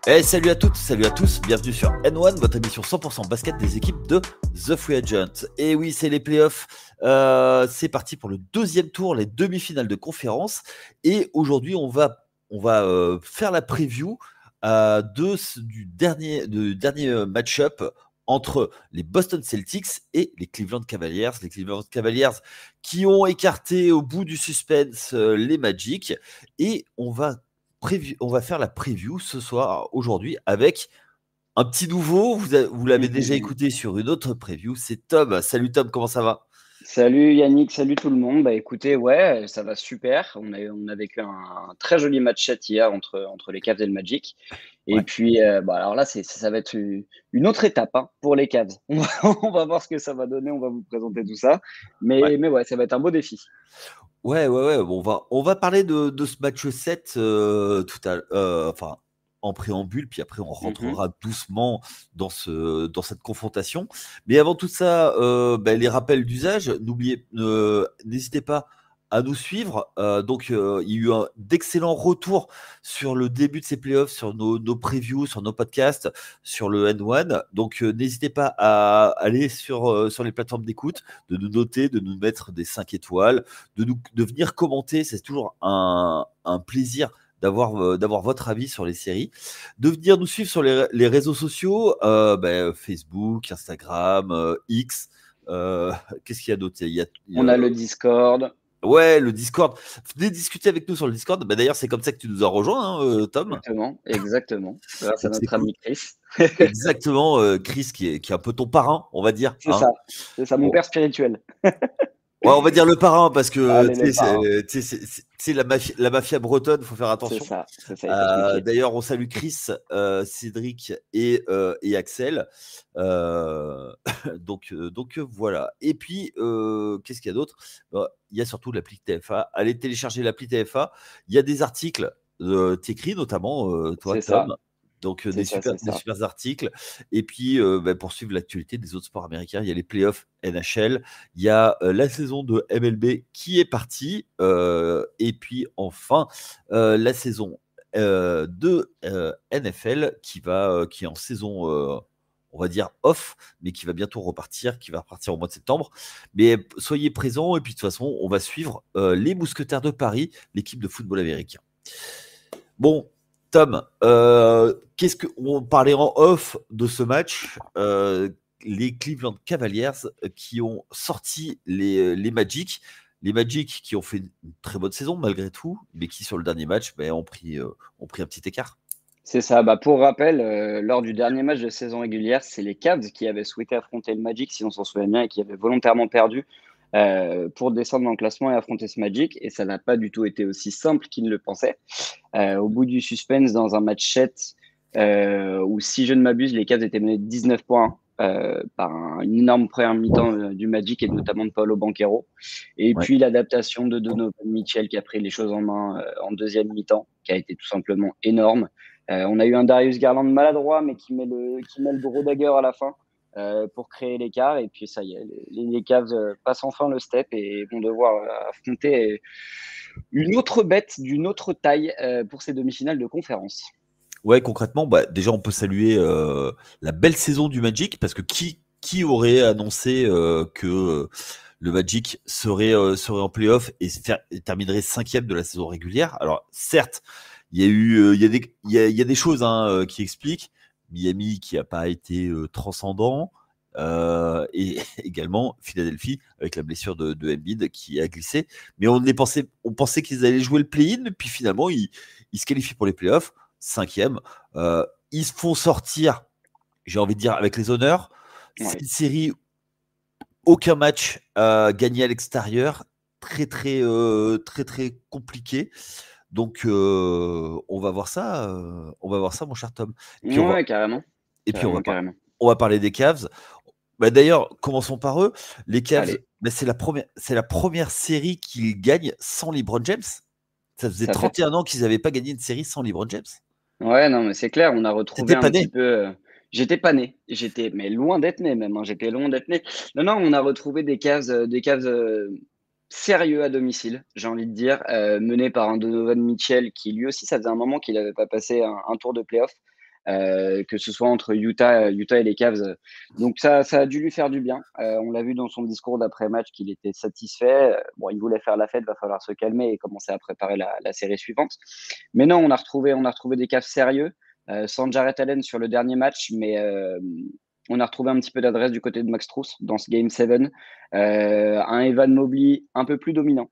Salut à toutes, salut à tous, bienvenue sur N1, votre émission 100% basket des équipes de The Free Agent. Et oui, c'est les playoffs, c'est parti pour le deuxième tour, les demi-finales de conférence. Et aujourd'hui, on va faire la preview du dernier match-up entre les Boston Celtics et les Cleveland Cavaliers. Les Cleveland Cavaliers qui ont écarté au bout du suspense les Magic. Et on va faire la preview ce soir, aujourd'hui, avec un petit nouveau. Vous l'avez déjà écouté sur une autre preview, c'est Tom. Salut Tom, comment ça va? Salut Yannick, salut tout le monde. Bah écoutez, ouais, ça va super. On a vécu un très joli match-set hier entre les Cavs et le Magic. Et Ouais. puis, bah alors là, ça va être une autre étape hein, pour les Cavs. On va voir ce que ça va donner. On va vous présenter tout ça. Ouais. Mais ouais, ça va être un beau défi. Ouais. Bon, on va parler de ce match 7 enfin, en préambule, puis après on Mhm. rentrera doucement dans cette confrontation. Mais avant tout ça, les rappels d'usage, n'hésitez pas à nous suivre. Il y a eu d'excellents retours sur le début de ces playoffs, sur nos previews, sur nos podcasts, sur le N1. Donc n'hésitez pas à aller sur les plateformes d'écoute, de nous noter, de nous mettre des 5 étoiles, de venir commenter. C'est toujours un plaisir d'avoir votre avis sur les séries, de venir nous suivre sur les réseaux sociaux, Facebook, Instagram, X. Qu'est-ce qu'il y a d'autre? On a le Discord. Ouais, le Discord. Venez discuter avec nous sur le Discord. D'ailleurs, c'est comme ça que tu nous as rejoint, hein, Tom. Exactement, exactement. Grâce à Donc c'est notre cool. ami Chris. Exactement, Chris, qui est un peu ton parrain, on va dire, C'est hein. ça, c'est ça, mon Bon. père spirituel. Ouais, on va dire le parrain parce que Allez, le parrain. tu sais, la mafia bretonne, faut faire attention. C'est ça, il faut se méfier. D'ailleurs, on salue Chris, Cédric et Axel. Euh, donc, voilà. Et puis, qu'est-ce qu'il y a d'autre? Il y a surtout l'appli TFA. Allez télécharger l'appli TFA. Il y a des articles t'écrits, notamment toi, C'est ça, Tom. Donc, c'est ça, c'est des ça. super articles. Et puis, pour suivre l'actualité des autres sports américains, il y a les playoffs NHL. Il y a la saison de MLB qui est partie. Et puis, enfin, la saison de NFL qui est en saison, on va dire off, mais qui va bientôt repartir, qui va repartir au mois de septembre. Mais soyez présents et puis de toute façon, on va suivre les Mousquetaires de Paris, l'équipe de football américain. Bon, Tom, on parlait en off de ce match, les Cleveland Cavaliers qui ont sorti les Magic. Les Magic qui ont fait une très bonne saison malgré tout, mais qui sur le dernier match ont pris un petit écart. C'est ça. Bah, pour rappel, lors du dernier match de saison régulière, c'est les Cavs qui avaient souhaité affronter le Magic, si on s'en souvient bien, et qui avaient volontairement perdu pour descendre dans le classement et affronter ce Magic. Et ça n'a pas du tout été aussi simple qu'ils ne le pensaient. Au bout du suspense, dans un match 7, où, si je ne m'abuse, les Cavs étaient menés de 19 points par une énorme première mi-temps du Magic et notamment de Paolo Banchero. Et Ouais. puis l'adaptation de Donovan Mitchell qui a pris les choses en main en deuxième mi-temps, qui a été tout simplement énorme. On a eu un Darius Garland maladroit, mais qui met le gros dagger à la fin pour créer l'écart. Et puis ça y est, les Cavs passent enfin le step et vont devoir affronter une autre bête d'une autre taille pour ces demi-finales de conférence. Ouais, concrètement, déjà on peut saluer la belle saison du Magic parce que qui aurait annoncé que le Magic serait en playoff et terminerait cinquième de la saison régulière. Alors certes, il y a eu il y a des choses hein, qui expliquent Miami qui a pas été transcendant et également Philadelphie avec la blessure de Embiid qui a glissé. Mais on pensait qu'ils allaient jouer le play-in, puis finalement ils se qualifient pour les playoffs cinquième. Ils se font sortir, j'ai envie de dire, avec les honneurs. C'est Ouais. une série, aucun match gagné à l'extérieur, très compliqué. Donc on va voir ça, mon cher Tom. Puis on va, Ouais, carrément. et puis Carrément, carrément. on va parler des Cavs. D'ailleurs, commençons par eux. Les Cavs, Allez, c'est la première série qu'ils gagnent sans LeBron James. Ça faisait ça fait. 31 ans qu'ils n'avaient pas gagné une série sans LeBron James. Ouais, non, mais c'est clair, on a retrouvé C'était un pas petit né. peu. J'étais pas né, mais loin d'être né même, hein, j'étais loin d'être né. Non, non, on a retrouvé des caves sérieux à domicile, j'ai envie de dire, menés par un Donovan Mitchell qui lui aussi, ça faisait un moment qu'il n'avait pas passé un tour de playoff. que ce soit entre Utah et les Cavs. Donc ça a dû lui faire du bien. On l'a vu dans son discours d'après-match qu'il était satisfait. Bon, il voulait faire la fête, va falloir se calmer et commencer à préparer la série suivante. Mais non, on a retrouvé des Cavs sérieux, sans Jarrett Allen sur le dernier match, mais on a retrouvé un petit peu d'adresse du côté de Max Strus dans ce Game 7. Un Evan Mobley un peu plus dominant,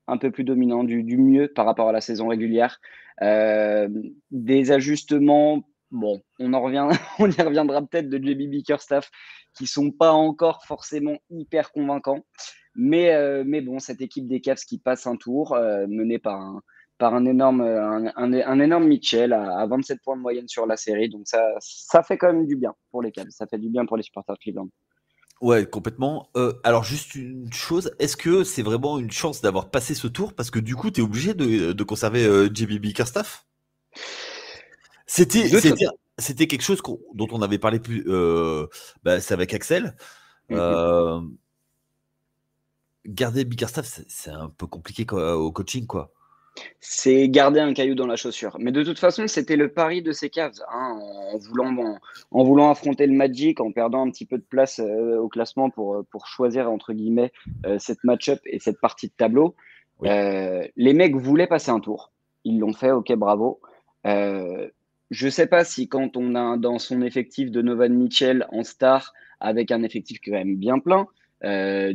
du mieux par rapport à la saison régulière. Des ajustements, bon, on y reviendra peut-être de JB Bickerstaff, qui sont pas encore forcément hyper convaincants. Mais bon, cette équipe des Cavs qui passe un tour, menée par un énorme Mitchell à 27 points de moyenne sur la série. Donc ça fait quand même du bien pour les Cavs. Ça fait du bien pour les supporters de Cleveland. Ouais, complètement. Alors, juste une chose, est-ce que c'est vraiment une chance d'avoir passé ce tour? Parce que du coup, tu es obligé de conserver JB Bickerstaff? C'était, De toute- c'était, c'était quelque chose dont on avait parlé plus. C'est avec Axel. Mhm. Euh, Garder Bickerstaff, c'est un peu compliqué au coaching, quoi. C'est garder un caillou dans la chaussure. Mais de toute façon, c'était le pari de ces Cavs, hein, en voulant affronter le Magic, en perdant un petit peu de place au classement pour choisir, entre guillemets, cette match-up et cette partie de tableau. Oui. Les mecs voulaient passer un tour. Ils l'ont fait, ok, bravo. Je ne sais pas si quand on a dans son effectif de Donovan Mitchell en star, avec un effectif quand même bien plein, euh,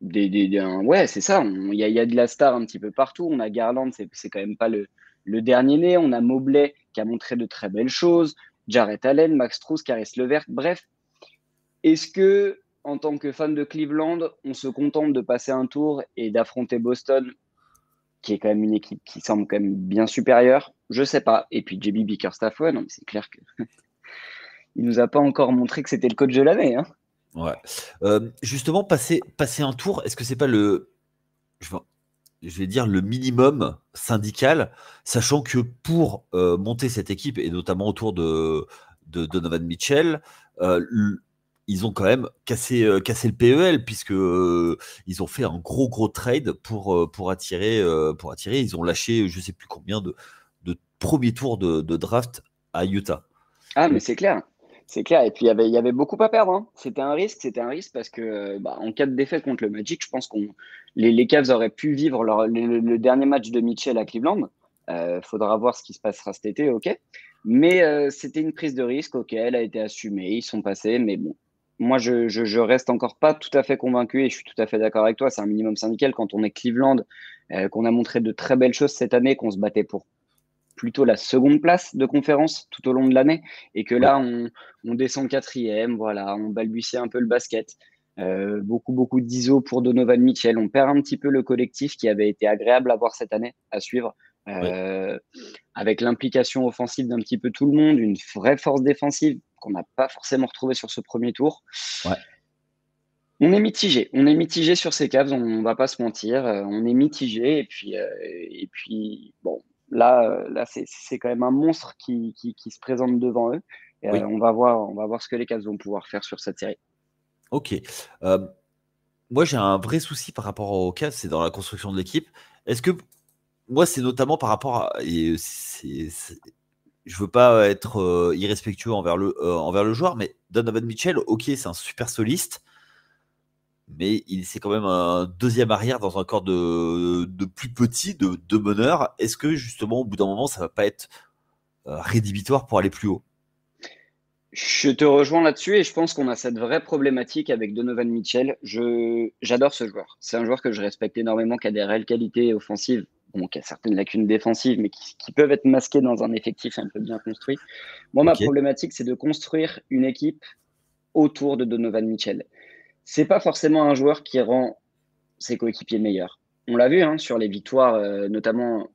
ouais, c'est ça. Il y a de la star un petit peu partout. On a Garland, c'est quand même pas le dernier né. On a Mobley qui a montré de très belles choses. Jarrett Allen, Max Strus, Caris LeVert. Bref, est-ce que, en tant que fan de Cleveland, on se contente de passer un tour et d'affronter Boston, qui est quand même une équipe qui semble quand même bien supérieure? Je sais pas. Et puis JB Bickerstaff, ouais, non, mais c'est clair que il nous a pas encore montré que c'était le coach de l'année, hein. Ouais. Justement, passer un tour, est-ce que c'est pas je vais, je vais dire le minimum syndical, sachant que pour monter cette équipe, et notamment autour de Donovan Mitchell, euh, l- ils ont quand même cassé le PEL, puisque ils ont fait un gros trade pour attirer. Ils ont lâché je sais plus combien de premiers tours de draft à Utah. Ah, mais Et- c'est clair. C'est clair. Et puis, il y avait beaucoup à perdre, hein. C'était un risque parce que, en cas de défaite contre le Magic, je pense les Cavs auraient pu vivre le dernier match de Mitchell à Cleveland. Faudra voir ce qui se passera cet été, ok. Mais c'était une prise de risque, ok, elle a été assumée, ils sont passés, mais bon. Moi, je reste encore pas tout à fait convaincu et je suis tout à fait d'accord avec toi. C'est un minimum syndical quand on est Cleveland, qu'on a montré de très belles choses cette année, qu'on se battait pour plutôt la seconde place de conférence tout au long de l'année et que oui, là, on descend quatrième, voilà, on balbutie un peu le basket. Beaucoup d'ISO pour Donovan Mitchell. On perd un petit peu le collectif qui avait été agréable à voir cette année, à suivre, oui, euh, avec l'implication offensive d'un petit peu tout le monde, une vraie force défensive qu'on n'a pas forcément retrouvée sur ce premier tour. ouais. On est mitigé sur ces Cavs, on va pas se mentir, on est mitigé et puis bon, là c'est quand même un monstre qui se présente devant eux. Et, Oui. on va voir ce que les Cavs vont pouvoir faire sur cette série. Ok. Euh, Moi, j'ai un vrai souci par rapport au cas, c'est dans la construction de l'équipe. Est-ce que moi, c'est notamment par rapport à, et je veux pas être irrespectueux envers le joueur, mais Donovan Mitchell, ok, c'est un super soliste, mais c'est quand même un deuxième arrière dans un corps de plus petit, de meneur. Est-ce que justement, au bout d'un moment, ça va pas être rédhibitoire pour aller plus haut? Je te rejoins là-dessus et je pense qu'on a cette vraie problématique avec Donovan Mitchell. J'adore ce joueur. C'est un joueur que je respecte énormément, qui a des réelles qualités offensives, bon, qui a certaines lacunes défensives, mais qui peuvent être masquées dans un effectif un peu bien construit. Moi, ma Ok. problématique, c'est de construire une équipe autour de Donovan Mitchell. C'est pas forcément un joueur qui rend ses coéquipiers meilleurs. On l'a vu, hein, sur les victoires, notamment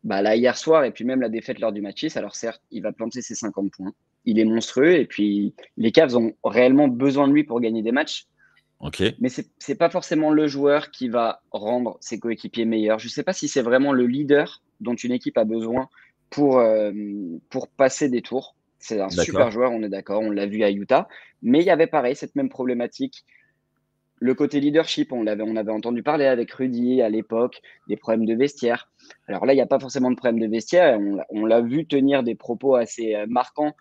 là hier soir, et puis même la défaite lors du match 6. Alors certes, il va planter ses 50 points. Il est monstrueux, et puis les Cavs ont réellement besoin de lui pour gagner des matchs. Ok. Mais c'est pas forcément le joueur qui va rendre ses coéquipiers meilleurs. Je ne sais pas si c'est vraiment le leader dont une équipe a besoin pour passer des tours. C'est un super D'accord. joueur, on est d'accord, on l'a vu à Utah. Mais il y avait pareil, cette même problématique. Le côté leadership, on avait entendu parler avec Rudy à l'époque, des problèmes de vestiaire. Alors là, il n'y a pas forcément de problème de vestiaire. On l'a vu tenir des propos assez marquants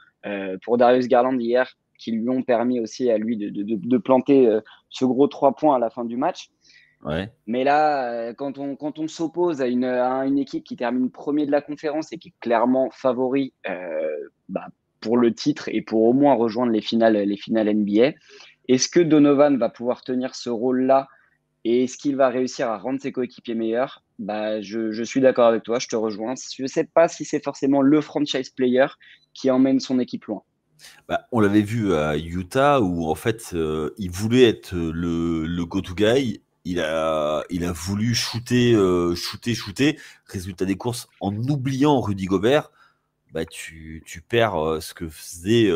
pour Darius Garland hier, qui lui ont permis aussi à lui de planter ce gros 3 points à la fin du match. Ouais. Mais là, quand on s'oppose à une équipe qui termine premier de la conférence et qui est clairement favori pour le titre et pour au moins rejoindre les finales NBA, est-ce que Donovan va pouvoir tenir ce rôle-là et est-ce qu'il va réussir à rendre ses coéquipiers meilleurs? Je suis d'accord avec toi, je te rejoins. Je ne sais pas si c'est forcément le franchise player qui emmène son équipe loin. Bah, on l'avait vu à Utah où en fait il voulait être le go-to guy. Il a voulu shooter. Résultat des courses, en oubliant Rudy Gobert, bah tu perds ce que faisait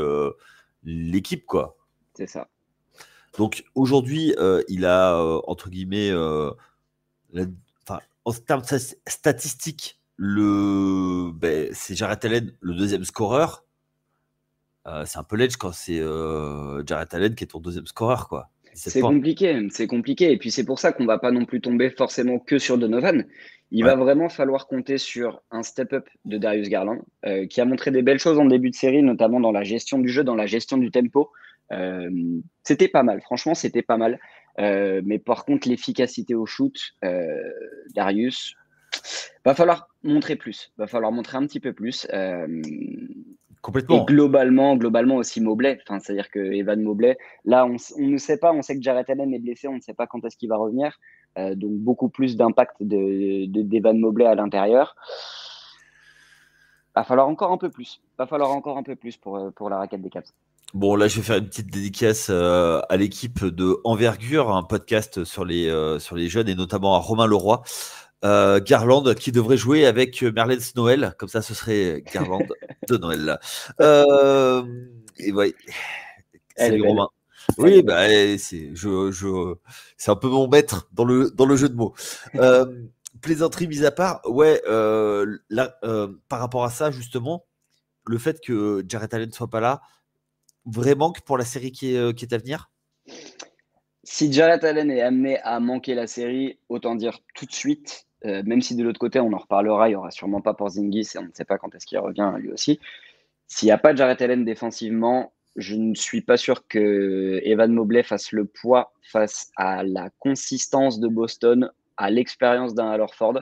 l'équipe, quoi. C'est ça. Donc aujourd'hui, il a entre guillemets, la- enfin, en termes statistiques, c'est Jarrett Allen le deuxième scoreur. C'est un peu ledge quand c'est Jarrett Allen qui est ton deuxième scoreur, quoi. 17 C'est points. compliqué, c'est compliqué. Et puis c'est pour ça qu'on va pas non plus tomber forcément que sur Donovan. Il Ouais. va vraiment falloir compter sur un step-up de Darius Garland, qui a montré des belles choses en début de série, notamment dans la gestion du jeu, dans la gestion du tempo. Euh, C'était pas mal, franchement, c'était pas mal. Mais par contre, l'efficacité au shoot, Darius, va falloir montrer plus, va falloir montrer un petit peu plus. Et Complètement. globalement aussi Mobley. Enfin, c'est-à-dire que Evan Mobley, là, on ne sait pas. On sait que Jarrett Allen est blessé. On ne sait pas quand est-ce qu'il va revenir. Donc, beaucoup plus d'impact d'Evan Mobley à l'intérieur. Va falloir encore un peu plus. Va falloir encore un peu plus pour la raquette des Cavs. Bon, là, je vais faire une petite dédicace à l'équipe de Envergure, un podcast sur les jeunes et notamment à Romain Leroy. Garland qui devrait jouer avec Merlens Noël, comme ça ce serait Garland de Noël. Euh, et ouais, Elle est salut belle. Romain. Elle est Oui, belle. bah, c'est un peu mon maître dans le jeu de mots. Euh, Plaisanterie mise à part, ouais, là, par rapport à ça, justement, le fait que Jarrett Allen ne soit pas là, vraiment que pour la série qui est à venir. Si Jarrett Allen est amené à manquer la série, autant dire tout de suite, même si de l'autre côté, on en reparlera, il n'y aura sûrement pas Porzingis et on ne sait pas quand est-ce qu'il revient lui aussi. S'il n'y a pas de Jarrett Allen défensivement, je ne suis pas sûr que Evan Mobley fasse le poids face à la consistance de Boston, à l'expérience d'un Al Horford.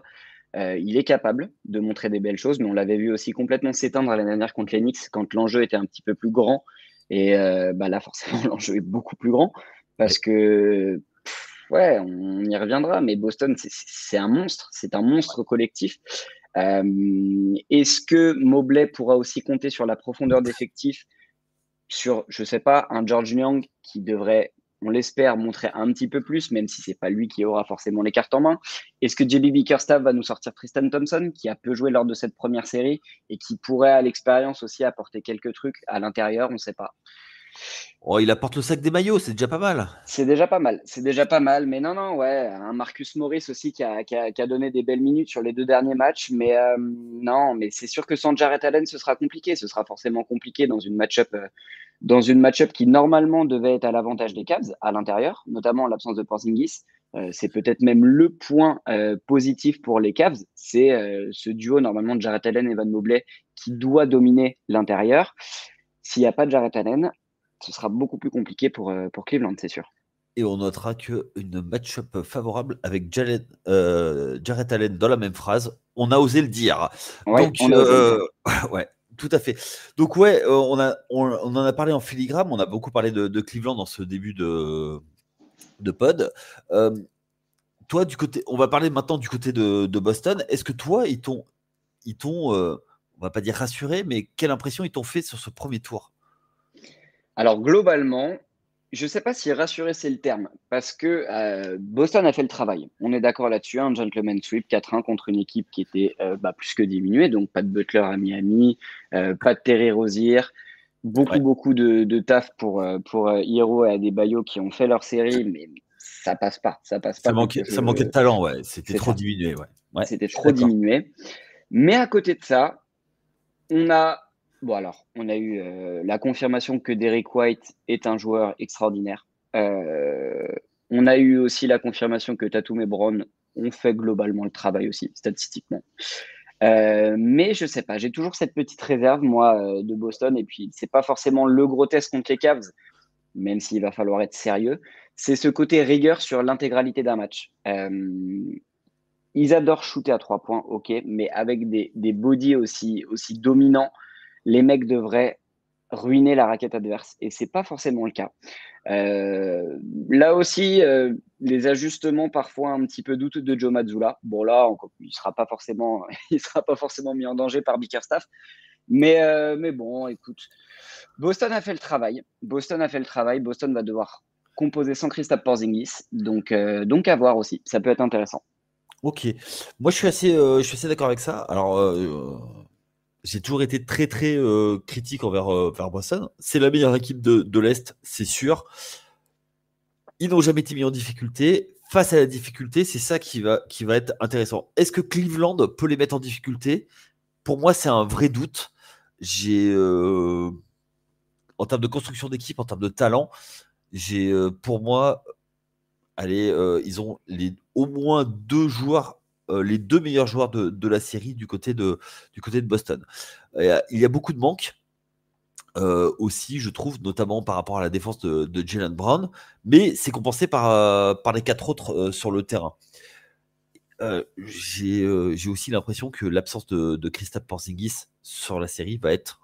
Il est capable de montrer des belles choses, mais on l'avait vu aussi complètement s'éteindre l'année dernière contre les Knicks quand l'enjeu était un petit peu plus grand. Et là, forcément, l'enjeu est beaucoup plus grand parce Ouais. que, ouais, on y reviendra, mais Boston, c'est un monstre, c'est un monstre collectif. Est-ce que Mobley pourra aussi compter sur la profondeur d'effectif sur, je sais pas, un George Young qui devrait, on l'espère, montrer un petit peu plus, même si c'est pas lui qui aura forcément les cartes en main. Est-ce que JB Bickerstaff va nous sortir Tristan Thompson, qui a peu joué lors de cette première série et qui pourrait, à l'expérience aussi, apporter quelques trucs à l'intérieur? On ne sait pas. Oh, il apporte le sac des maillots, c'est déjà pas mal. C'est déjà pas mal, c'est déjà pas mal, mais non, non, ouais, un Marcus Morris aussi qui a donné des belles minutes sur les 2 derniers matchs, mais non, mais c'est sûr que sans Jarrett Allen, ce sera compliqué, ce sera forcément compliqué dans une match-up qui normalement devait être à l'avantage des Cavs à l'intérieur, notamment en l'absence de Porzingis. C'est peut-être même le point positif pour les Cavs, c'est ce duo normalement de Jarrett Allen et Evan Mobley qui doit dominer l'intérieur. S'il n'y a pas de Jarrett Allen, ce sera beaucoup plus compliqué pour Cleveland, c'est sûr. Et on notera qu'une match-up favorable avec Jarrett Allen dans la même phrase, on a osé le dire. Ouais, Donc, on a osé le dire. ouais, tout à fait. Donc, ouais, on en a parlé en filigrane, on a beaucoup parlé de Cleveland dans ce début de pod. Euh, Toi, on va parler maintenant du côté de Boston. Est-ce que toi, on va pas dire rassuré, mais quelle impression ils t'ont fait sur ce premier tour? Alors globalement, je ne sais pas si rassurer c'est le terme, parce que Boston a fait le travail. On est d'accord là-dessus, un gentleman sweep 4-1 contre une équipe qui était plus que diminuée, donc pas de Butler à Miami, pas de Terry Rozier, beaucoup Ouais. beaucoup de taf pour Hero et Adebayo qui ont fait leur série, mais ça passe pas contre le Ça manquait de jeu. talent, ouais. C'était C'est trop ça, diminué, ouais. Ouais, c'était je suis trop d'accord. diminué. Mais à côté de ça, on a, bon alors, on a eu la confirmation que Derek White est un joueur extraordinaire. Euh, On a eu aussi la confirmation que Tatum et Brown ont fait globalement le travail aussi, statistiquement. Mais je sais pas, j'ai toujours cette petite réserve, moi, de Boston. Et puis, c'est pas forcément le gros test contre les Cavs, même s'il va falloir être sérieux. C'est ce côté rigueur sur l'intégralité d'un match. Ils adorent shooter à 3 points, ok, mais avec des bodies aussi dominants, les mecs devraient ruiner la raquette adverse. Et c'est pas forcément le cas. Euh, Là aussi, les ajustements parfois un petit peu douteux de Joe Mazzulla. Bon là, il sera pas forcément, il sera pas forcément mis en danger par Bickerstaff. Mais bon, écoute, Boston a fait le travail. Boston a fait le travail. Boston va devoir composer sans Kristaps Porzingis. Donc à voir aussi. Ça peut être intéressant. Ok. Moi, je suis assez d'accord avec ça. Alors, j'ai toujours été très, très critique vers Boston. C'est la meilleure équipe de l'Est, c'est sûr. Ils n'ont jamais été mis en difficulté. Face à la difficulté, c'est ça qui va être intéressant. Est-ce que Cleveland peut les mettre en difficulté? Pour moi, c'est un vrai doute. J'ai, en termes de construction d'équipe, en termes de talent, pour moi, allez, ils ont au moins deux joueurs, les deux meilleurs joueurs de la série du côté de Boston. Il y a beaucoup de manques. Aussi, je trouve, notamment par rapport à la défense de Jaylen Brown, mais c'est compensé par les quatre autres sur le terrain. J'ai aussi l'impression que l'absence de Kristaps Porzingis sur la série va être,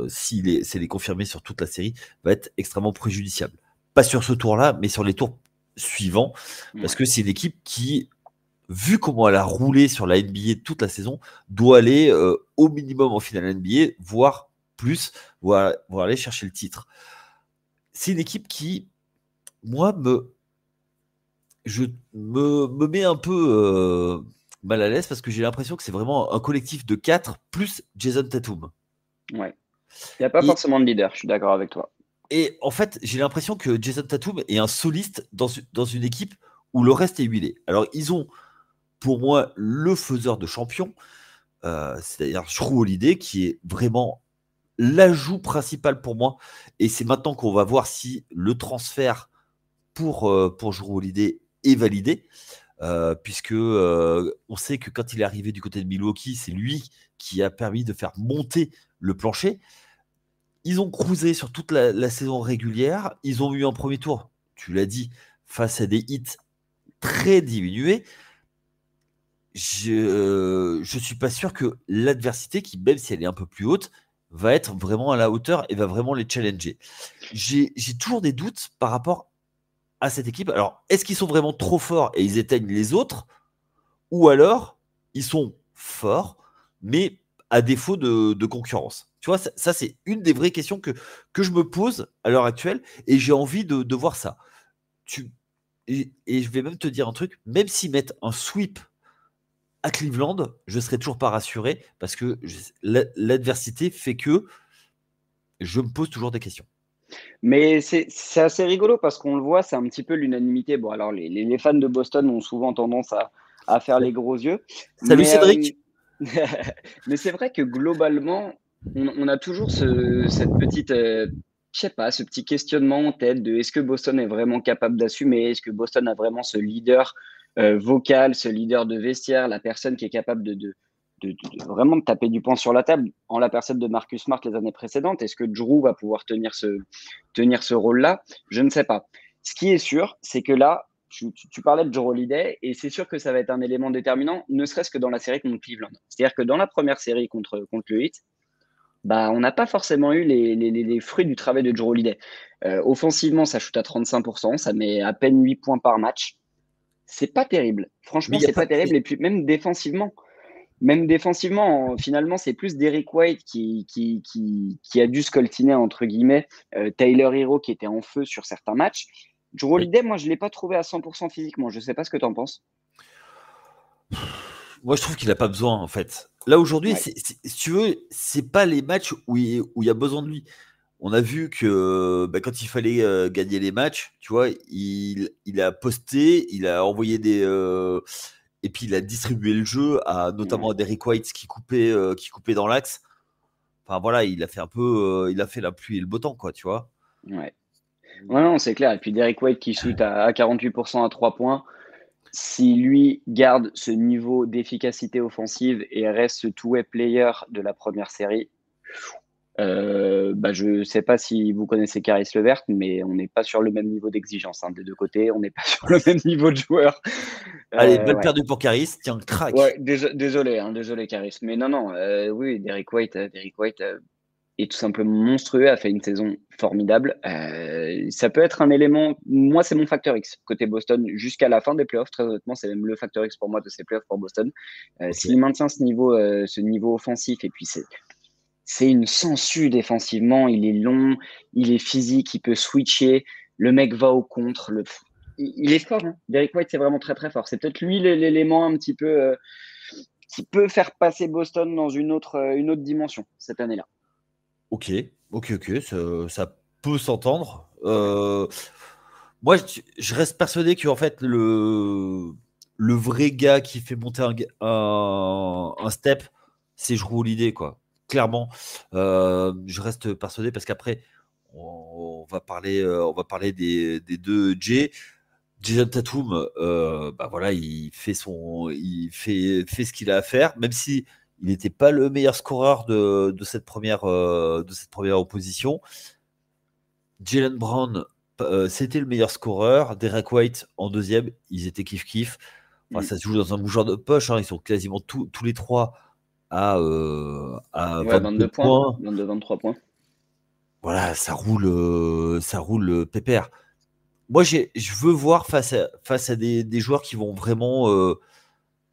s'il est confirmé sur toute la série, va être extrêmement préjudiciable. Pas sur ce tour-là, mais sur les tours suivants, parce Ouais. que c'est une équipe qui, vu comment elle a roulé sur la NBA toute la saison, doit aller au minimum en finale NBA, voire plus, voire aller chercher le titre. C'est une équipe qui, moi, me met un peu mal à l'aise parce que j'ai l'impression que c'est vraiment un collectif de 4 plus Jason Tatum. Ouais. Il n'y a pas Et, forcément de leader, je suis d'accord avec toi. et en fait, j'ai l'impression que Jason Tatum est un soliste dans une équipe où le reste est huilé. Alors, ils ont, pour moi, le faiseur de champion, c'est-à-dire Jrue Holiday, qui est vraiment l'ajout principal pour moi. Et c'est maintenant qu'on va voir si le transfert pour Jrue Holiday est validé. Puisque on sait que quand il est arrivé du côté de Milwaukee, c'est lui qui a permis de faire monter le plancher. Ils ont cruisé sur toute la saison régulière. Ils ont eu un premier tour, tu l'as dit, face à des hits très diminués. Je suis pas sûr que l'adversité, qui même si elle est un peu plus haute, va être vraiment à la hauteur et va vraiment les challenger. J'ai toujours des doutes par rapport à cette équipe. Alors, est-ce qu'ils sont vraiment trop forts et ils éteignent les autres? Ou alors, ils sont forts, mais à défaut de concurrence. Tu vois, ça, c'est une des vraies questions que je me pose à l'heure actuelle, et j'ai envie de voir ça. Tu, et je vais même te dire un truc, même s'ils mettent un sweep à Cleveland, je ne serai toujours pas rassuré, parce que l'adversité fait que je me pose toujours des questions. Mais c'est assez rigolo parce qu'on le voit, c'est un petit peu l'unanimité. Bon, alors les fans de Boston ont souvent tendance à faire les gros yeux. Salut Mais, Cédric. mais c'est vrai que globalement, on a toujours cette petite, je sais pas, ce petit questionnement en tête de est-ce que Boston est vraiment capable d'assumer? Est-ce que Boston a vraiment ce leader vocal, ce leader de vestiaire, la personne qui est capable vraiment de taper du poing sur la table en la personne de Marcus Smart les années précédentes? Est-ce que Drew va pouvoir tenir ce rôle-là? Je ne sais pas. Ce qui est sûr, c'est que là, tu parlais de Joe Holiday et c'est sûr que ça va être un élément déterminant, ne serait-ce que dans la série contre Cleveland. C'est-à-dire que dans la première série contre le Heat, bah, on n'a pas forcément eu les fruits du travail de Joe Holiday. Offensivement, ça shoot à 35%, ça met à peine 8 points par match. C'est pas terrible. Mais Franchement, il y a c'est pas. pas terrible. Et puis même défensivement, finalement, c'est plus Derrick White qui a dû scoltiner, entre guillemets, Tyler Hero qui était en feu sur certains matchs. Drew Oui. Holiday, moi, je ne l'ai pas trouvé à 100% physiquement. Je ne sais pas ce que tu en penses. Moi, je trouve qu'il n'a pas besoin, en fait. Là, aujourd'hui, Ouais. si tu veux, c'est pas les matchs où il y a besoin de lui. On a vu que bah, quand il fallait gagner les matchs, tu vois, il a posté, il a envoyé et puis il a distribué le jeu notamment Ouais. à Derrick White qui coupait dans l'axe. Enfin voilà, il a fait la pluie et le beau temps, quoi, tu vois. Ouais. Ouais, non, c'est clair. Et puis Derek White qui shoot à 48% à 3 points, si lui garde ce niveau d'efficacité offensive et reste ce two-way player de la première série, je ne sais pas si vous connaissez Caris LeVert, mais on n'est pas sur le même niveau d'exigence des deux côtés. On n'est pas sur le même niveau de joueur. Allez, balle Ouais. perdue pour Caris, tiens, Ouais, crac. désolé, Caris. Mais non, oui, Derek White est tout simplement monstrueux, a fait une saison formidable. Ça peut être un élément. Moi, c'est mon facteur X côté Boston jusqu'à la fin des playoffs. Très honnêtement, c'est même le facteur X pour moi de ces playoffs pour Boston. Ok. S'il maintient ce niveau offensif, et puis c'est une sangsue défensivement. Il est long, il est physique, il peut switcher. Le mec va au contre. Il est fort. Derek White, c'est vraiment très très fort. C'est peut-être lui l'élément un petit peu qui peut faire passer Boston dans une autre dimension cette année-là. Ok, ça peut s'entendre. Moi, je reste persuadé que en fait, le vrai gars qui fait monter un step, c'est Jrue Holiday, quoi. Clairement, je reste persuadé parce qu'après, on va parler des deux J. Jason Tatum, voilà, il fait ce qu'il a à faire, même si il n'était pas le meilleur scoreur de cette première opposition. Jalen Brown, c'était le meilleur scoreur. Derek White en deuxième, ils étaient kiff-kiff. Enfin, ça se joue dans un bougeoir de poche. Ils sont quasiment tous les trois à Ouais, 22 22 points, points. 23 points. Voilà, ça roule pépère. Moi, je veux voir face à des joueurs qui vont vraiment,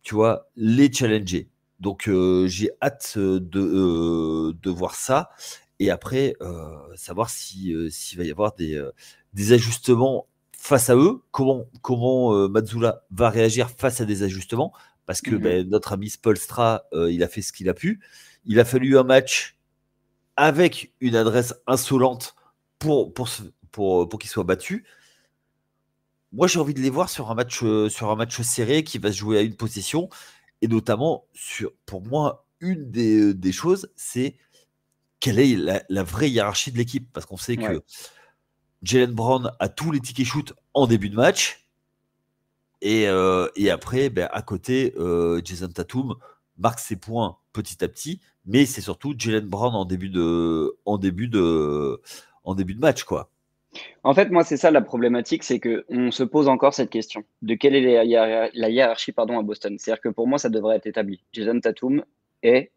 tu vois, les challenger. Donc, j'ai hâte de voir ça. Et après, savoir s'il va y avoir des ajustements face à eux. Comment Mazzulla va réagir face à des ajustements. Parce que notre ami Spoelstra, il a fait ce qu'il a pu. Il a fallu un match avec une adresse insolente pour qu'il soit battu. Moi, j'ai envie de les voir sur un match serré qui va se jouer à une possession. Et notamment, pour moi, une des choses, c'est quelle est la vraie hiérarchie de l'équipe. Parce qu'on sait Ouais. que Jalen Brown a tous les tickets shoot en début de match. Et après, à côté, Jason Tatum marque ses points petit à petit. Mais c'est surtout Jalen Brown en début de match, quoi. En fait, moi, c'est ça la problématique, c'est qu'on se pose encore cette question de quelle est la hiérarchie à Boston. C'est-à-dire que pour moi, ça devrait être établi. Jason Tatum est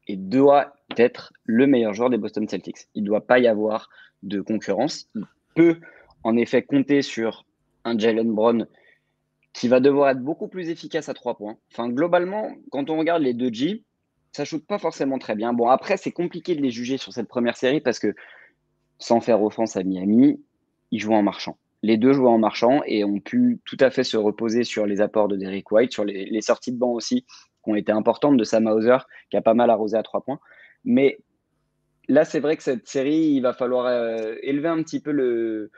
et doit être le meilleur joueur des Boston Celtics. Il ne doit pas y avoir de concurrence. Il peut en effet compter sur un Jalen Brown qui va devoir être beaucoup plus efficace à 3 points. Enfin, globalement, quand on regarde les deux G, ça ne shoot pas forcément très bien. Bon, après, c'est compliqué de les juger sur cette première série parce que, sans faire offense à Miami, ils jouent en marchant. Les deux jouent en marchant et ont pu tout à fait se reposer sur les apports de Derek White, sur les sorties de banc aussi, qui ont été importantes de Sam Hauser, qui a pas mal arrosé à 3 points. Mais là, c'est vrai que cette série, il va falloir élever un petit peu le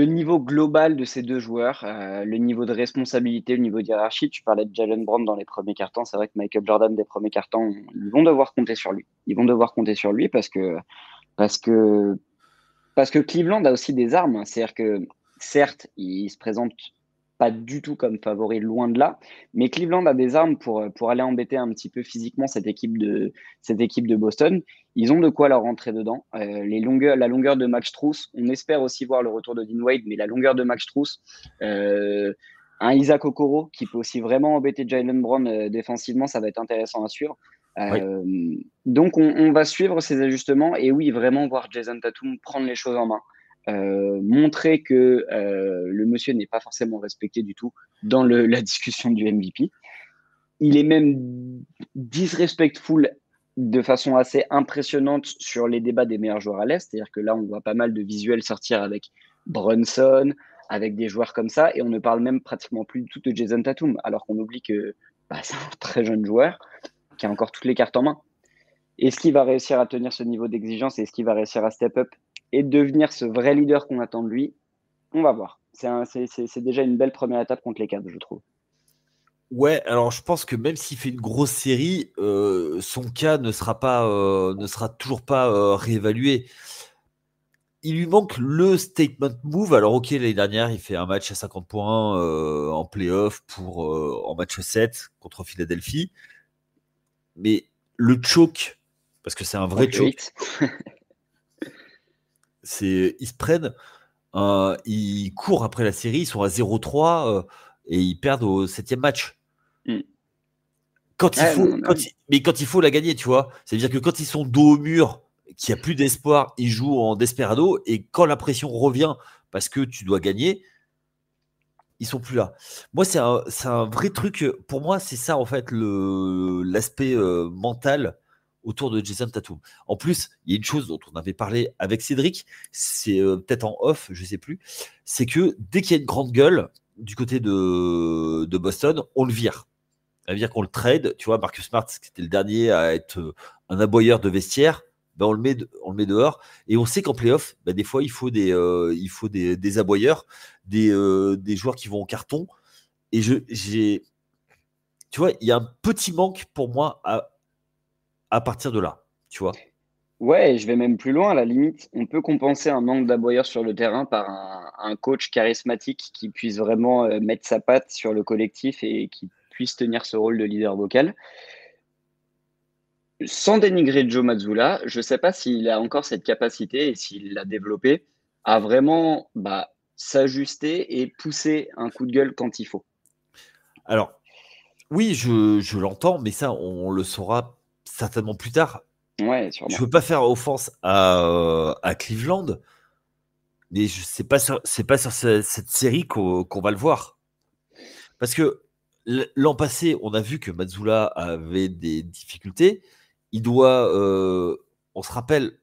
niveau global de ces deux joueurs, le niveau de responsabilité, le niveau de hiérarchie. Tu parlais de Jalen Brown dans les premiers cartons. C'est vrai que Michael Jordan des premiers cartons, ils vont devoir compter sur lui. Ils vont devoir compter sur lui parce que, parce que Cleveland a aussi des armes. C'est-à-dire que, certes, il se présente pas du tout comme favori, loin de là, mais Cleveland a des armes pour aller embêter un petit peu physiquement cette équipe de Boston. Ils ont de quoi leur rentrer dedans. La longueur de Max Strus, on espère aussi voir le retour de Dean Wade, mais la longueur de Max Strus, un Isaac Okoro qui peut aussi vraiment embêter Jalen Brown défensivement, ça va être intéressant à suivre. Oui. Donc on va suivre ces ajustements et oui, vraiment voir Jason Tatum prendre les choses en main. Montrer que le monsieur n'est pas forcément respecté du tout dans la discussion du MVP. Il est même disrespectful de façon assez impressionnante sur les débats des meilleurs joueurs à l'Est. C'est-à-dire que là, on voit pas mal de visuels sortir avec Brunson, avec des joueurs comme ça, et on ne parle même pratiquement plus du tout de Jason Tatum, alors qu'on oublie que c'est un très jeune joueur qui a encore toutes les cartes en main. Est-ce qu'il va réussir à tenir ce niveau d'exigence et est-ce qu'il va réussir à step up et devenir ce vrai leader qu'on attend de lui? On va voir. C'est déjà une belle première étape contre les Cavs, je trouve. Ouais, alors je pense que même s'il fait une grosse série, son cas ne sera toujours pas réévalué. il lui manque le statement move. Alors, ok, l'année dernière, il fait un match à 50 points en playoff en match 7 contre Philadelphie. Mais le choke, parce que c'est un vrai choke, ils se prennent, ils courent après la série, ils sont à 0-3 et ils perdent au 7e match. Quand il faut la gagner, tu vois. C'est-à-dire que quand ils sont dos au mur, qu'il n'y a plus d'espoir, ils jouent en desperado. Et quand la pression revient parce que tu dois gagner, ils sont plus là. Moi, c'est un vrai truc. Pour moi, c'est ça, en fait, l'aspect mental autour de Jason Tatum. En plus, il y a une chose dont on avait parlé avec Cédric, c'est peut-être en off, je sais plus, c'est que dès qu'il y a une grande gueule du côté de Boston, on le vire. Ça veut dire qu'on le trade. Tu vois, Marcus Smart, c'était le dernier à être un aboyeur de vestiaire. Ben, on le met dehors. Et on sait qu'en playoff, ben, des fois, il faut des aboyeurs, des joueurs qui vont au carton. Et tu vois, il y a un petit manque pour moi à partir de là. Tu vois. Ouais, je vais même plus loin. À la limite, on peut compenser un manque d'aboyeurs sur le terrain par un coach charismatique qui puisse vraiment mettre sa patte sur le collectif et qui puisse tenir ce rôle de leader vocal. Sans dénigrer Joe Mazzulla, je ne sais pas s'il a encore cette capacité et s'il l'a développée à vraiment s'ajuster et pousser un coup de gueule quand il faut. Alors, oui, je l'entends, mais ça, on le saura certainement plus tard. Ouais, Je sûrement. veux pas faire offense à Cleveland, mais c'est pas sur cette série qu'on va le voir. Parce que l'an passé, on a vu que Mazzulla avait des difficultés. On se rappelle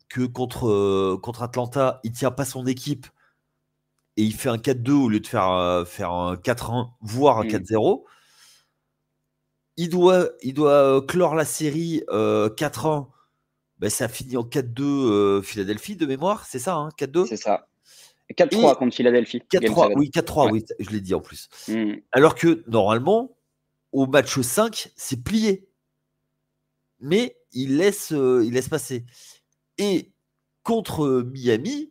que contre Atlanta, il tient pas son équipe et il fait un 4-2 au lieu de faire un 4-1, voire un 4-0. Il doit clore la série 4-1. Ben, ça finit en 4-2 Philadelphie de mémoire, c'est ça, hein, 4-2. C'est ça. 4-3 contre Philadelphie. 4-3, oui, 4-3, ouais. Oui, je l'ai dit en plus. Alors que normalement, au match 5, c'est plié. Mais il laisse passer. Et contre Miami,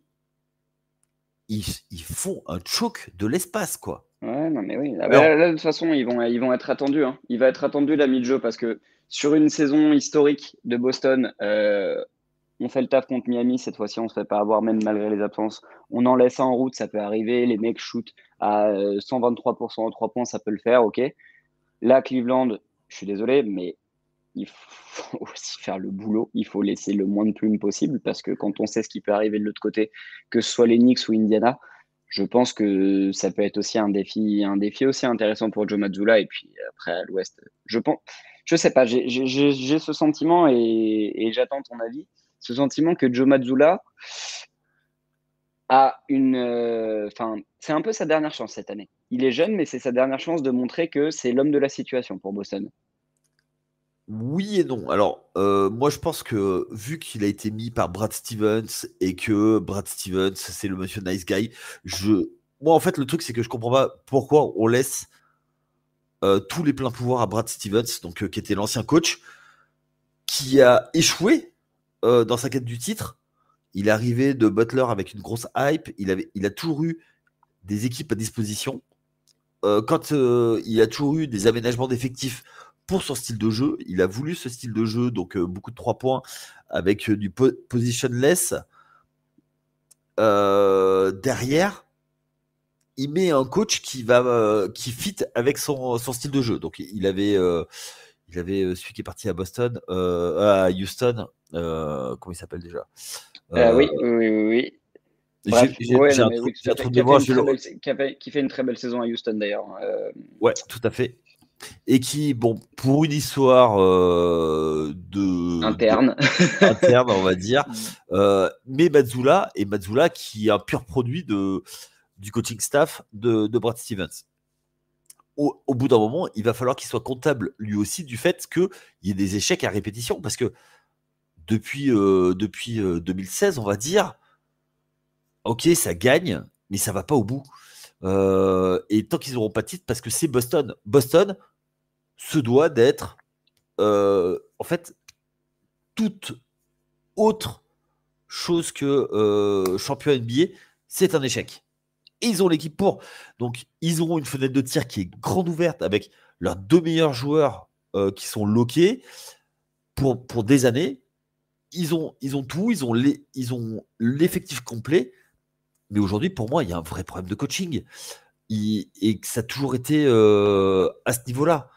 ils font un choke de l'espace, quoi. Ouais, non, mais oui. Là, de toute façon, ils vont être attendus. Hein. Il va être attendu, l'ami Joe, parce que sur une saison historique de Boston, on fait le taf contre Miami. Cette fois-ci, on ne se fait pas avoir, même malgré les absences. On en laisse un en route, ça peut arriver. Les mecs shootent à 123% en 3 points, ça peut le faire, ok. Là, Cleveland, je suis désolé, mais il faut aussi faire le boulot. Il faut laisser le moins de plumes possible, parce que quand on sait ce qui peut arriver de l'autre côté, que ce soit les Knicks ou Indiana, je pense que ça peut être aussi un défi aussi intéressant pour Joe Mazzulla. Et puis après, à l'Ouest, je sais pas, j'ai ce sentiment et j'attends ton avis. Ce sentiment que Joe Mazzulla a c'est un peu sa dernière chance cette année. Il est jeune, mais c'est sa dernière chance de montrer que c'est l'homme de la situation pour Boston. Oui et non. Alors, moi, je pense que vu qu'il a été mis par Brad Stevens et que Brad Stevens, c'est le monsieur nice guy, moi, en fait, le truc, c'est que je comprends pas pourquoi on laisse tous les pleins pouvoirs à Brad Stevens, donc qui était l'ancien coach, qui a échoué dans sa quête du titre. Il est arrivé de Butler avec une grosse hype. Il a toujours eu des équipes à disposition. Quand il a toujours eu des aménagements d'effectifs pour son style de jeu, il a voulu ce style de jeu, donc beaucoup de 3 points avec du positionless. Derrière, il met un coach qui fit avec son style de jeu. Donc il avait celui qui est parti à Boston, à Houston. Comment il s'appelle déjà? Oui. Bref, J'ai un trou de mémoire. Qui fait une très belle saison à Houston d'ailleurs. Ouais, tout à fait. Et qui, bon, pour une histoire Interne, interne, on va dire, mais Mazzulla qui est un pur produit du coaching staff de Brad Stevens. Au bout d'un moment, il va falloir qu'il soit comptable lui aussi du fait qu'il y ait des échecs à répétition, parce que depuis 2016, on va dire, ok, ça gagne, mais ça va pas au bout. Et tant qu'ils n'auront pas de titre, parce que c'est Boston. Boston se doit d'être, en fait, toute autre chose que champion NBA, c'est un échec. Et ils ont l'équipe pour. Donc, ils auront une fenêtre de tir qui est grande ouverte avec leurs 2 meilleurs joueurs qui sont loqués pour des années. Ils ont tout, ils ont l'effectif complet. Mais aujourd'hui, pour moi, il y a un vrai problème de coaching. Et que ça a toujours été à ce niveau-là.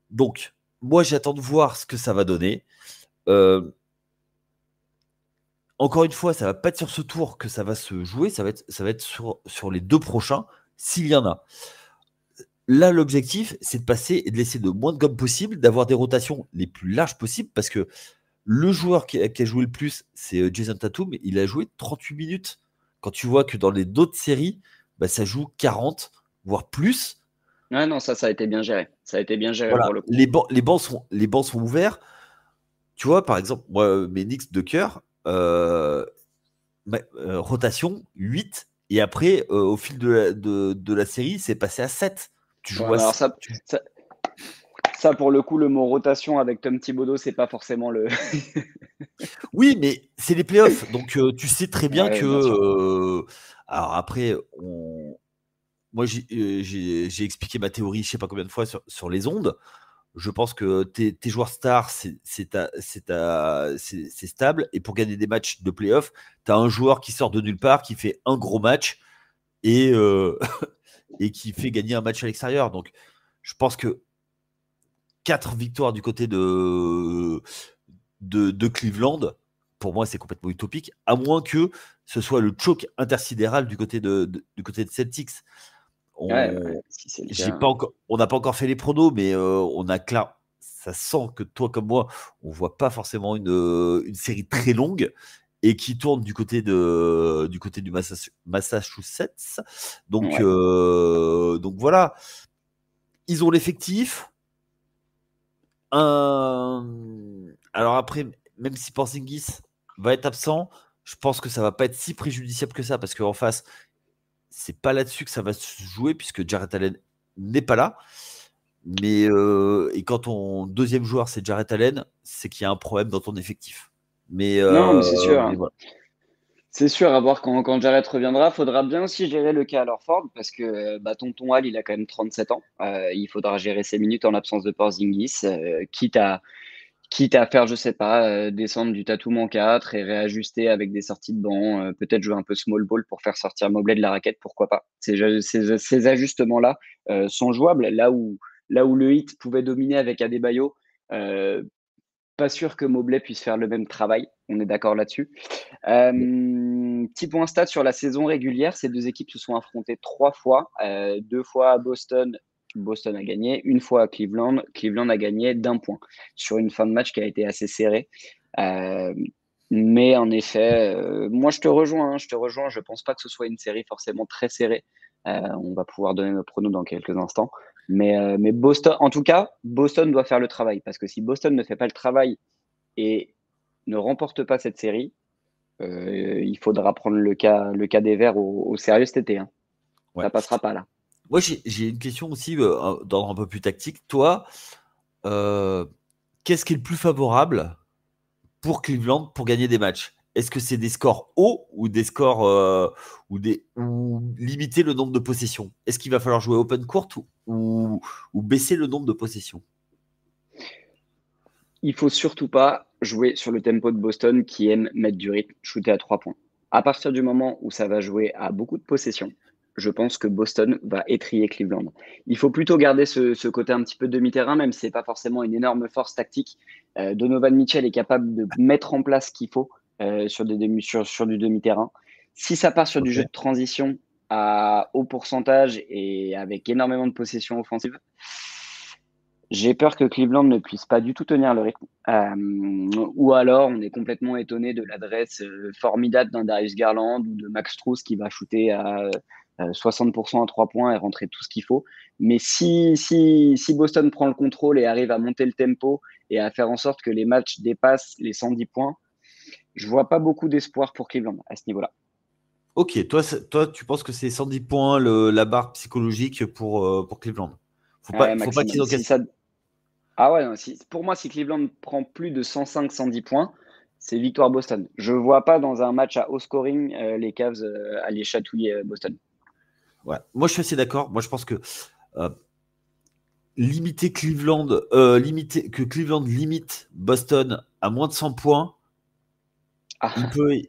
Donc, moi, j'attends de voir ce que ça va donner. Encore une fois, ça va pas être sur ce tour que ça va se jouer, ça va être sur les 2 prochains, s'il y en a. Là, l'objectif, c'est de passer et de laisser le moins de gomme possible, d'avoir des rotations les plus larges possibles, parce que le joueur qui a joué le plus, c'est Jason Tatum, il a joué 38 minutes. Quand tu vois que dans les d'autres séries, bah, ça joue 40, voire plus. Ouais, non, ça a été bien géré. Ça a été bien géré Voilà, pour le coup. les bancs sont ouverts. Tu vois, par exemple, moi, mes Knicks de cœur, rotation 8, et après, au fil de la série, c'est passé à 7. Tu Ouais, joues à mais alors 7. ça, pour le coup, le mot rotation avec Tom Thibodeau, c'est pas forcément le. Oui, mais c'est les playoffs, donc tu sais très bien Ouais, que. bien sûr. Alors après, moi, j'ai expliqué ma théorie, je sais pas combien de fois, sur les ondes. Je pense que tes joueurs stars, c'est stable. Et pour gagner des matchs de playoff, tu as un joueur qui sort de nulle part, qui fait un gros match et, et qui fait gagner un match à l'extérieur. Donc, je pense que 4 victoires du côté de Cleveland, pour moi, c'est complètement utopique, à moins que ce soit le choke intersidéral du côté de Celtics. Ouais, si c'est le cas. On n'a pas encore fait les pronos, mais on a clair. Ça sent que toi comme moi, on voit pas forcément une série très longue et qui tourne du Massachusetts. Donc, Ouais. donc voilà, ils ont l'effectif. Alors après, même si Porzingis va être absent, je pense que ça va pas être si préjudiciable que ça, parce qu'en face, c'est pas là-dessus que ça va se jouer, puisque Jarrett Allen n'est pas là. Mais et quand ton deuxième joueur c'est Jarrett Allen, c'est qu'il y a un problème dans ton effectif. Mais, Non, mais c'est sûr, mais hein. voilà. C'est sûr, à voir quand Jarrett reviendra. Faudra bien aussi gérer le cas à Horford parce que bah, tonton Al, il a quand même 37 ans. Il faudra gérer ses minutes en l'absence de Porzingis, quitte à faire, je sais pas, descendre du Tatum en 4 et réajuster avec des sorties de banc, peut-être jouer un peu small ball pour faire sortir Mobley de la raquette, pourquoi pas. Ces ajustements-là sont jouables. Là où le Heat pouvait dominer avec Adebayo, euh, pas sûr que Mobley puisse faire le même travail. On est d'accord là-dessus. Petit point stat sur la saison régulière, ces deux équipes se sont affrontées 3 fois. 2 fois à Boston, Boston a gagné. Une fois à Cleveland, Cleveland a gagné d'1 point sur une fin de match qui a été assez serrée. Euh, mais en effet, moi je te rejoins. Je te rejoins. Je pense pas que ce soit une série forcément très serrée. On va pouvoir donner nos pronos dans quelques instants. Mais Boston, en tout cas, Boston doit faire le travail parce que si Boston ne fait pas le travail et ne remporte pas cette série, il faudra prendre le cas des Verts au sérieux cet été, hein. Ouais. Ça passera pas là. Moi, j'ai une question aussi d'ordre un peu plus tactique. Toi, euh, qu'est-ce qui est le plus favorable pour Cleveland pour gagner des matchs? Est-ce que c'est des scores hauts ou des scores ou limiter le nombre de possessions? Est-ce qu'il va falloir jouer open court ou baisser le nombre de possessions? Il faut surtout pas jouer sur le tempo de Boston qui aime mettre du rythme, shooter à 3 points. À partir du moment où ça va jouer à beaucoup de possessions, je pense que Boston va étrier Cleveland. Il faut plutôt garder ce côté un petit peu demi-terrain, même si c'est pas forcément une énorme force tactique. Donovan Mitchell est capable de mettre en place ce qu'il faut sur du demi-terrain. Si ça part sur du Ok. jeu de transition à haut pourcentage et avec énormément de possessions offensives, j'ai peur que Cleveland ne puisse pas du tout tenir le rythme. Ou alors, on est complètement étonné de l'adresse formidable d'un Darius Garland ou de Max Strus qui va shooter à 60% à 3 points et rentrer tout ce qu'il faut. Mais si Boston prend le contrôle et arrive à monter le tempo et à faire en sorte que les matchs dépassent les 110 points, je vois pas beaucoup d'espoir pour Cleveland à ce niveau-là. Ok, toi, tu penses que c'est 110 points la barre psychologique pour Cleveland. Ouais, Faut pas qu'ils maximum. encaissent. Ah ouais, non, pour moi, si Cleveland prend plus de 105-110 points, C'est victoire Boston. Je vois pas dans un match à haut scoring les Cavs aller chatouiller Boston. Ouais. Moi, je suis assez d'accord. Moi, je pense que euh, que Cleveland limite Boston à moins de 100 points, Ah,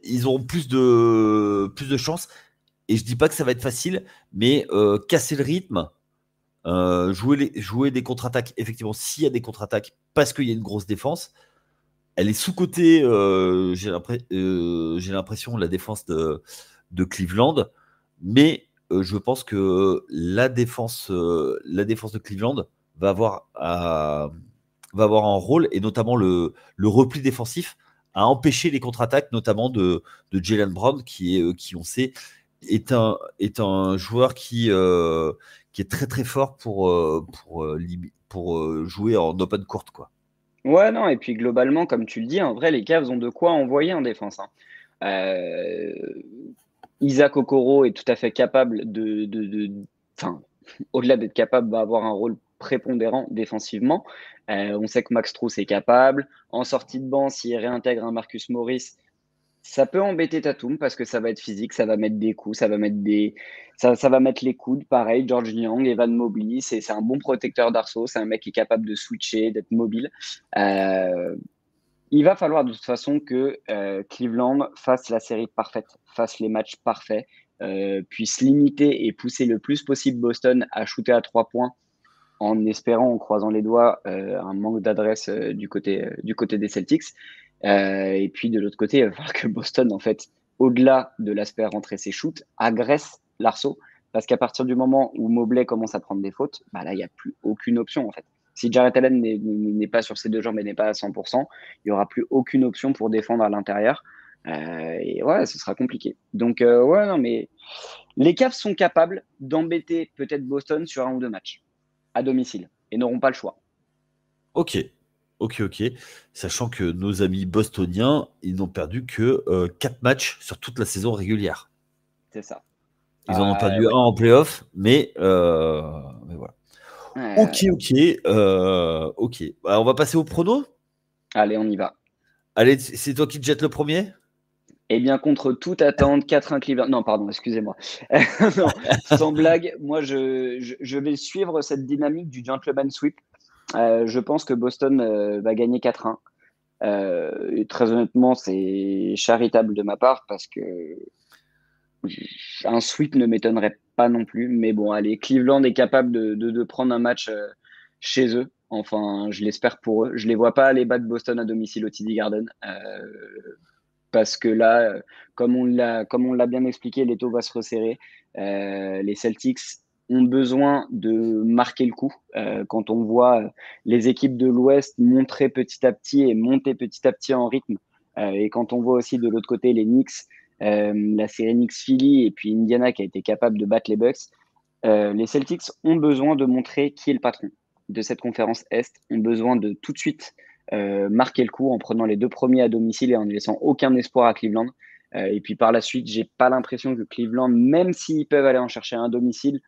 ils auront plus de chances. Et je dis pas que ça va être facile, mais casser le rythme, jouer des contre-attaques. Effectivement, s'il y a des contre-attaques, parce qu'il y a une grosse défense, elle est sous-cotée. J'ai l'impression la défense de Cleveland, mais je pense que la défense de Cleveland va avoir, va avoir un rôle, et notamment le repli défensif, à empêcher les contre-attaques, notamment de Jalen Brown, qui on sait est un joueur qui est très très fort pour jouer en open court, quoi. ouais, non, et puis globalement, comme tu le dis, en vrai, les Cavs ont de quoi envoyer en défense, hein. Euh, Isaac Okoro est tout à fait capable enfin, au-delà d'être capable, va avoir un rôle prépondérant défensivement. On sait que Max Strus est capable. En sortie de banc, s'il réintègre un Marcus Morris, ça peut embêter Tatum parce que ça va être physique, ça va mettre des coups, ça va mettre les coudes. Pareil, George Niang, Evan Mobley, c'est un bon protecteur d'arceau, c'est un mec qui est capable de switcher, d'être mobile. Euh, il va falloir de toute façon que Cleveland fasse la série parfaite, fasse les matchs parfaits, puisse limiter et pousser le plus possible Boston à shooter à 3 points en espérant, en croisant les doigts, un manque d'adresse du côté des Celtics. Et puis de l'autre côté, il va falloir que Boston, en fait, au-delà de l'aspect rentrer ses shoots, agresse l'arceau. Parce qu'à partir du moment où Mobley commence à prendre des fautes, bah là, il n'y a plus aucune option, en fait. Si Jarrett Allen n'est pas sur ses deux jambes et n'est pas à 100%, il n'y aura plus aucune option pour défendre à l'intérieur. Et ouais, ce sera compliqué. Donc, ouais, non, mais les Cavs sont capables d'embêter peut-être Boston sur un ou deux matchs à domicile et n'auront pas le choix. Ok, ok. Sachant que nos amis bostoniens, ils n'ont perdu que 4 matchs sur toute la saison régulière. C'est ça. Ils en ont perdu un Ouais. en playoff, mais voilà. Euh, Ok. Bah, on va passer au prono. allez, on y va. Allez, c'est toi qui te jettes le premier. Eh bien, contre toute attente, 4-1 Cleveland. Non, pardon, excusez-moi. Non, sans blague, moi, je vais suivre cette dynamique du gentleman sweep. Je pense que Boston va gagner 4-1. Et très honnêtement, c'est charitable de ma part parce que un sweep ne m'étonnerait pas non plus. Mais bon, allez, Cleveland est capable de prendre un match chez eux. Enfin, je l'espère pour eux. Je les vois pas aller battre Boston à domicile au TD Garden. Parce que là, comme on l'a bien expliqué, l'étau va se resserrer. Les Celtics ont besoin de marquer le coup. Quand on voit les équipes de l'Ouest montrer petit à petit et monter petit à petit en rythme, et quand on voit aussi de l'autre côté les Knicks, la série Knicks-Philly et puis Indiana qui a été capable de battre les Bucks, les Celtics ont besoin de montrer qui est le patron de cette conférence Est, ont besoin de tout de suite marquer le coup en prenant les deux premiers à domicile et en ne laissant aucun espoir à Cleveland. Et puis par la suite, j'ai pas l'impression que Cleveland, même s'ils peuvent aller en chercher un domicile,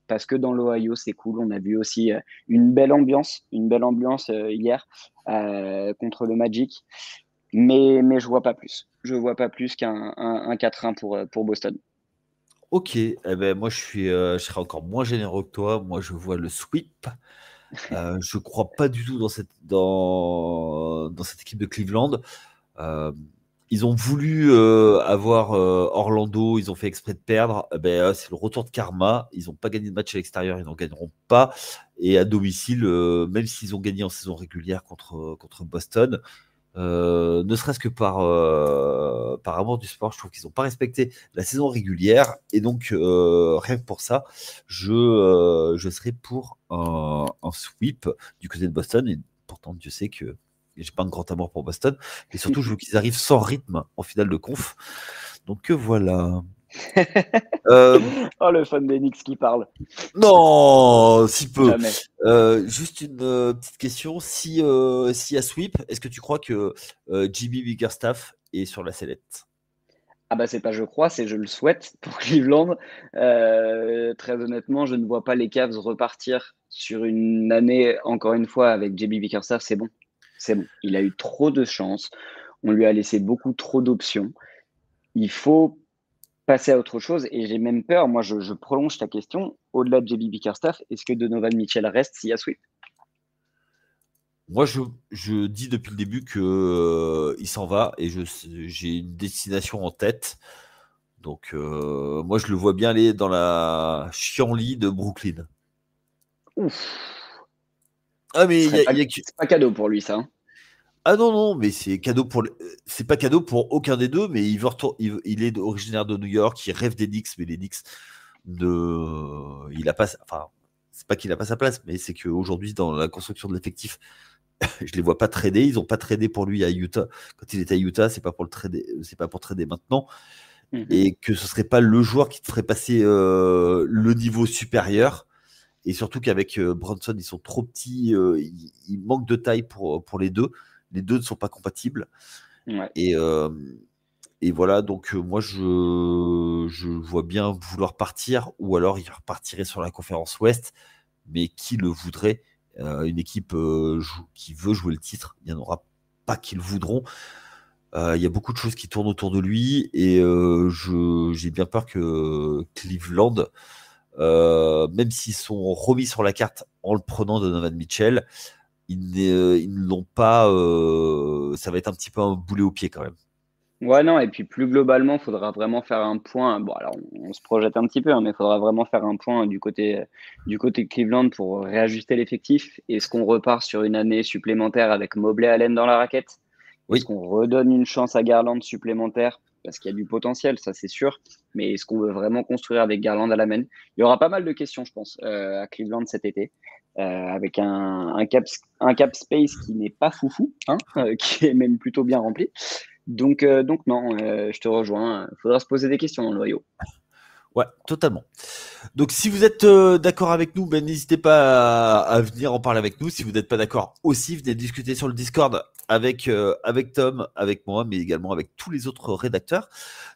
parce que dans l'Ohio, c'est cool. On a vu aussi une belle ambiance hier contre le Magic. Mais je vois pas plus. Je vois pas plus qu'un 4-1 pour Boston. Ok. Eh ben, moi, je serai encore moins généreux que toi. Moi, je vois le sweep. Je crois pas du tout dans cette équipe de Cleveland. Euh, Ils ont voulu avoir Orlando, ils ont fait exprès de perdre. C'est le retour de karma. Ils n'ont pas gagné de match à l'extérieur, ils n'en gagneront pas. Et à domicile, même s'ils ont gagné en saison régulière contre Boston, ne serait-ce que par amour du sport, je trouve qu'ils n'ont pas respecté la saison régulière. Et donc, rien que pour ça, je serais pour un sweep du côté de Boston. Et pourtant, Dieu sait que j'ai pas un grand amour pour Boston. Et surtout, je veux qu'ils arrivent sans rythme en finale de conf. Donc voilà. Euh, Oh, le fan des Knicks qui parle. non, si peu. Jamais. Juste une petite question. S'il y a sweep, est-ce que tu crois que JB Bickerstaff est sur la sellette? Ah bah c'est pas je crois, c'est je le souhaite pour Cleveland. Très honnêtement, je ne vois pas les Cavs repartir sur une année, encore une fois, avec JB Bickerstaff, c'est bon. C'est bon. Il a eu trop de chance. On lui a laissé beaucoup trop d'options. Il faut passer à autre chose. Et j'ai même peur, moi je prolonge ta question, au-delà de JB Bickerstaff, est-ce que Donovan Mitchell reste s'il y a Swift? Moi, je dis depuis le début que il s'en va et j'ai une destination en tête. Donc, moi, je le vois bien aller dans la chienlit de Brooklyn. Ouf, Ah, mais c'est pas cadeau pour lui ça. Hein. Ah non, non, mais c'est cadeau c'est pas cadeau pour aucun des deux, mais il veut il est originaire de New York, il rêve des Knicks, mais les Knicks il a pas, enfin, c'est pas qu'il a pas sa place, mais c'est qu'aujourd'hui, dans la construction de l'effectif, je les vois pas trader. Ils ont pas tradé pour lui à Utah. Quand il était à Utah, c'est pas pour le trader, c'est pas pour trader maintenant. Et que ce serait pas le joueur qui te ferait passer le niveau supérieur. Et surtout qu'avec Brunson, ils sont trop petits, ils manquent de taille pour les deux. Les deux ne sont pas compatibles. Ouais. Et voilà, donc moi, je vois bien vouloir partir, ou alors il repartirait sur la conférence Ouest, mais qui le voudrait? Une équipe qui veut jouer le titre, il n'y en aura pas qui le voudront. Il y a beaucoup de choses qui tournent autour de lui, et j'ai bien peur que Cleveland, même s'ils sont remis sur la carte en le prenant de Donovan Mitchell, ils ne l'ont pas. Ça va être un petit peu un boulet au pied quand même. Ouais, non, et puis plus globalement, il faudra vraiment faire un point. Bon, alors on se projette un petit peu, hein, mais il faudra vraiment faire un point du côté de Cleveland pour réajuster l'effectif. Est-ce qu'on repart sur une année supplémentaire avec Mobley Allen dans la raquette? Est-ce Oui, qu'on redonne une chance à Garland supplémentaire? Parce qu'il y a du potentiel, ça c'est sûr. Mais est-ce qu'on veut vraiment construire avec Garland à la main? Il y aura pas mal de questions, je pense, à Cleveland cet été, avec un cap space qui n'est pas foufou, hein, qui est même plutôt bien rempli. Donc non, je te rejoins. Il faudra se poser des questions dans le noyau. ouais, totalement. Donc, si vous êtes d'accord avec nous, ben, n'hésitez pas à venir en parler avec nous. Si vous n'êtes pas d'accord aussi, venez discuter sur le Discord avec Tom, avec moi, mais également avec tous les autres rédacteurs.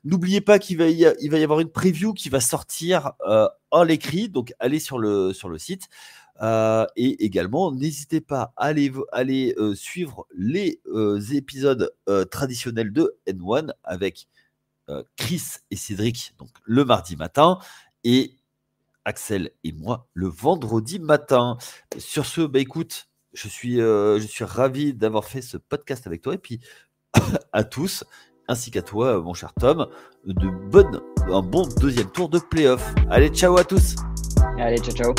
N'oubliez pas il va y avoir une preview qui va sortir en l'écrit, donc allez sur le site. Et également, n'hésitez pas à aller suivre les épisodes traditionnels de N1 avec Chris et Cédric donc le mardi matin et Axel et moi le vendredi matin. Sur ce, bah écoute, je suis ravi d'avoir fait ce podcast avec toi et puis à tous, ainsi qu'à toi, mon cher Tom, un bon deuxième tour de playoff. Allez, ciao à tous. Allez, ciao, ciao.